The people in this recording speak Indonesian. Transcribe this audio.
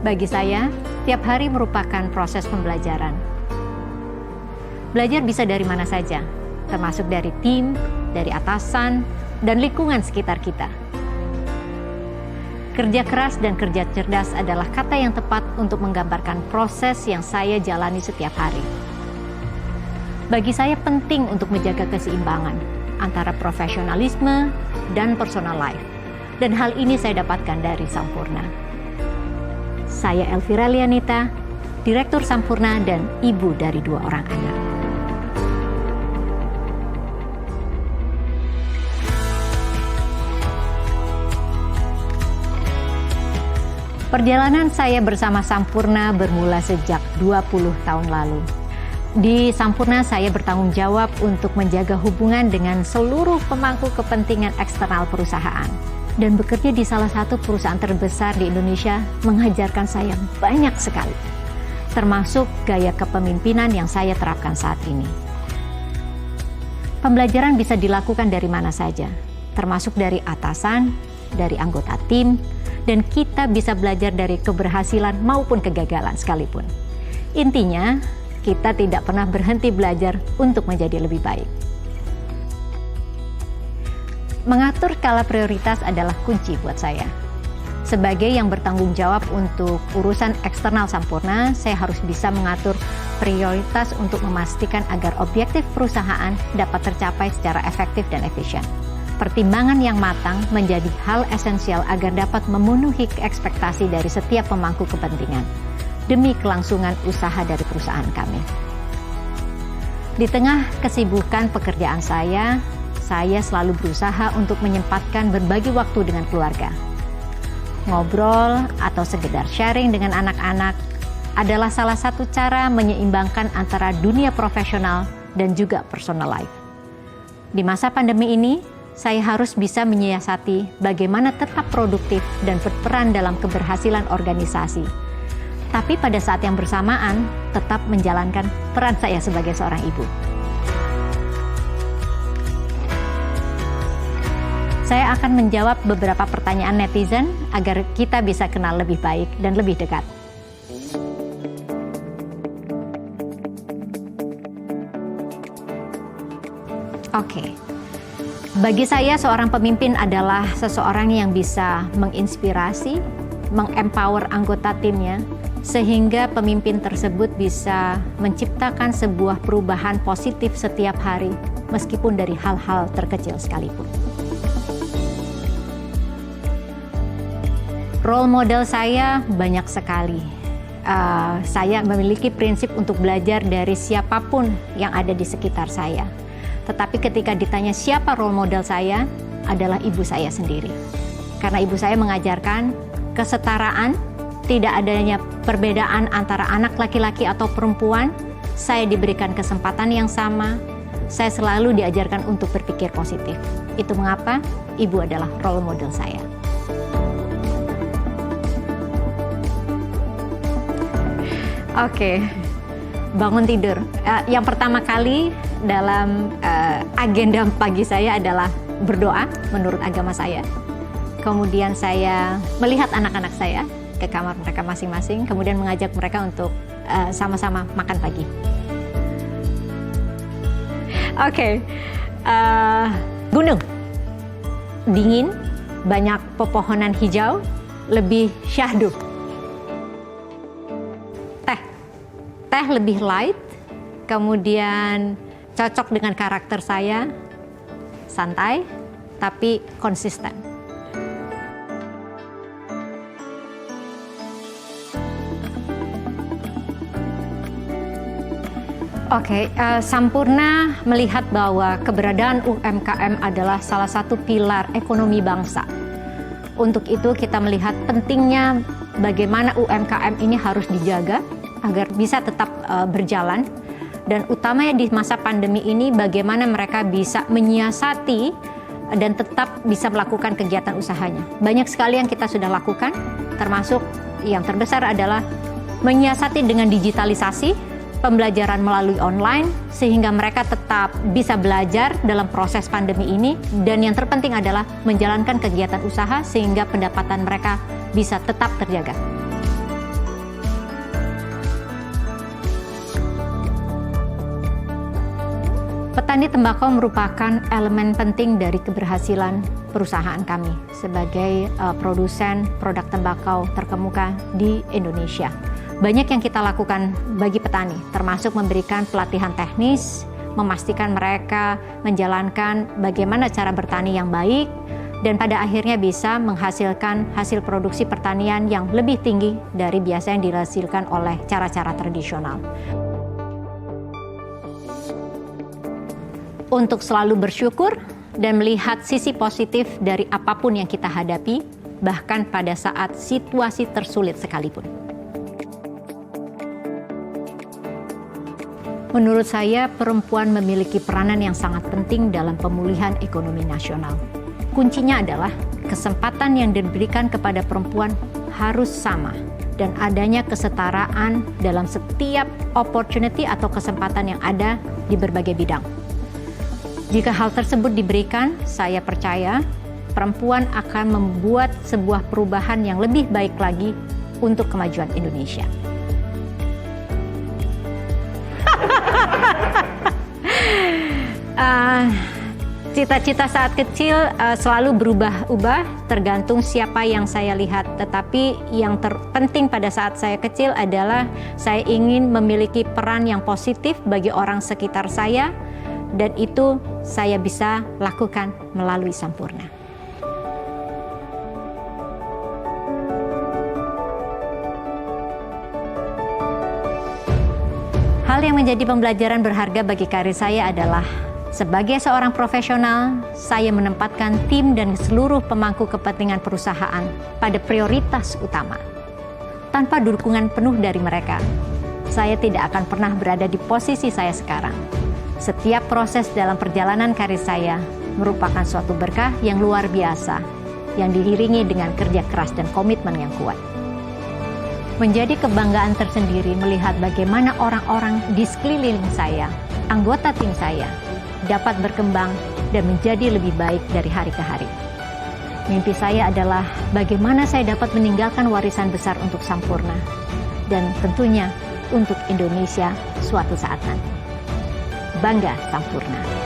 Bagi saya, tiap hari merupakan proses pembelajaran. Belajar bisa dari mana saja, termasuk dari tim, dari atasan, dan lingkungan sekitar kita. Kerja keras dan kerja cerdas adalah kata yang tepat untuk menggambarkan proses yang saya jalani setiap hari. Bagi saya penting untuk menjaga keseimbangan antara profesionalisme dan personal life. Dan hal ini saya dapatkan dari Sampurna. Saya Elvira Lianita, Direktur Sampurna dan ibu dari 2 orang anak. Perjalanan saya bersama Sampurna bermula sejak 20 tahun lalu. Di Sampurna saya bertanggung jawab untuk menjaga hubungan dengan seluruh pemangku kepentingan eksternal perusahaan. Dan bekerja di salah satu perusahaan terbesar di Indonesia mengajarkan saya banyak sekali. Termasuk gaya kepemimpinan yang saya terapkan saat ini. Pembelajaran bisa dilakukan dari mana saja, termasuk dari atasan, dari anggota tim, dan kita bisa belajar dari keberhasilan maupun kegagalan sekalipun. Intinya, kita tidak pernah berhenti belajar untuk menjadi lebih baik. Mengatur skala prioritas adalah kunci buat saya. Sebagai yang bertanggung jawab untuk urusan eksternal Sampurna, saya harus bisa mengatur prioritas untuk memastikan agar objektif perusahaan dapat tercapai secara efektif dan efisien. Pertimbangan yang matang menjadi hal esensial agar dapat memenuhi ekspektasi dari setiap pemangku kepentingan demi kelangsungan usaha dari perusahaan kami. Di tengah kesibukan pekerjaan saya selalu berusaha untuk menyempatkan berbagi waktu dengan keluarga. Ngobrol atau sekedar sharing dengan anak-anak adalah salah satu cara menyeimbangkan antara dunia profesional dan juga personal life. Di masa pandemi ini, saya harus bisa menyiasati bagaimana tetap produktif dan berperan dalam keberhasilan organisasi. Tapi pada saat yang bersamaan, tetap menjalankan peran saya sebagai seorang ibu. Saya akan menjawab beberapa pertanyaan netizen agar kita bisa kenal lebih baik dan lebih dekat. Oke. Bagi saya, seorang pemimpin adalah seseorang yang bisa menginspirasi, mengempower anggota timnya, sehingga pemimpin tersebut bisa menciptakan sebuah perubahan positif setiap hari, meskipun dari hal-hal terkecil sekalipun. Role model saya banyak sekali. Saya memiliki prinsip untuk belajar dari siapapun yang ada di sekitar saya. Tetapi ketika ditanya siapa role model saya, adalah ibu saya sendiri. Karena ibu saya mengajarkan kesetaraan, tidak adanya perbedaan antara anak laki-laki atau perempuan. Saya diberikan kesempatan yang sama. Saya selalu diajarkan untuk berpikir positif. Itu mengapa ibu adalah role model saya. Oke, bangun tidur. Yang pertama kali dalam agenda pagi saya adalah berdoa menurut agama saya. Kemudian saya melihat anak-anak saya ke kamar mereka masing-masing, kemudian mengajak mereka untuk sama-sama makan pagi. Oke, gunung, dingin, banyak pepohonan hijau, lebih syahdu. Teh lebih light, kemudian cocok dengan karakter saya, santai, tapi konsisten. Oke, Sampurna melihat bahwa keberadaan UMKM adalah salah satu pilar ekonomi bangsa. Untuk itu kita melihat pentingnya bagaimana UMKM ini harus dijaga, agar bisa tetap berjalan, dan utamanya di masa pandemi ini bagaimana mereka bisa menyiasati dan tetap bisa melakukan kegiatan usahanya. Banyak sekali yang kita sudah lakukan, termasuk yang terbesar adalah menyiasati dengan digitalisasi, pembelajaran melalui online, sehingga mereka tetap bisa belajar dalam proses pandemi ini, dan yang terpenting adalah menjalankan kegiatan usaha sehingga pendapatan mereka bisa tetap terjaga. Petani tembakau merupakan elemen penting dari keberhasilan perusahaan kami sebagai produsen produk tembakau terkemuka di Indonesia. Banyak yang kita lakukan bagi petani, termasuk memberikan pelatihan teknis, memastikan mereka menjalankan bagaimana cara bertani yang baik, dan pada akhirnya bisa menghasilkan hasil produksi pertanian yang lebih tinggi dari biasa yang dihasilkan oleh cara-cara tradisional. Untuk selalu bersyukur dan melihat sisi positif dari apapun yang kita hadapi, bahkan pada saat situasi tersulit sekalipun. Menurut saya, perempuan memiliki peranan yang sangat penting dalam pemulihan ekonomi nasional. Kuncinya adalah kesempatan yang diberikan kepada perempuan harus sama dan adanya kesetaraan dalam setiap opportunity atau kesempatan yang ada di berbagai bidang. Jika hal tersebut diberikan, saya percaya perempuan akan membuat sebuah perubahan yang lebih baik lagi untuk kemajuan Indonesia. Cita-cita saat kecil selalu berubah-ubah tergantung siapa yang saya lihat. Tetapi yang terpenting pada saat saya kecil adalah saya ingin memiliki peran yang positif bagi orang sekitar saya, dan itu saya bisa lakukan melalui Sampurna. Hal yang menjadi pembelajaran berharga bagi karir saya adalah sebagai seorang profesional, saya menempatkan tim dan seluruh pemangku kepentingan perusahaan pada prioritas utama. Tanpa dukungan penuh dari mereka, saya tidak akan pernah berada di posisi saya sekarang. Setiap proses dalam perjalanan karir saya merupakan suatu berkah yang luar biasa, yang diiringi dengan kerja keras dan komitmen yang kuat. Menjadi kebanggaan tersendiri melihat bagaimana orang-orang di sekeliling saya, anggota tim saya, dapat berkembang dan menjadi lebih baik dari hari ke hari. Mimpi saya adalah bagaimana saya dapat meninggalkan warisan besar untuk Sampurna dan tentunya untuk Indonesia suatu saat nanti. Bangga Sampurna.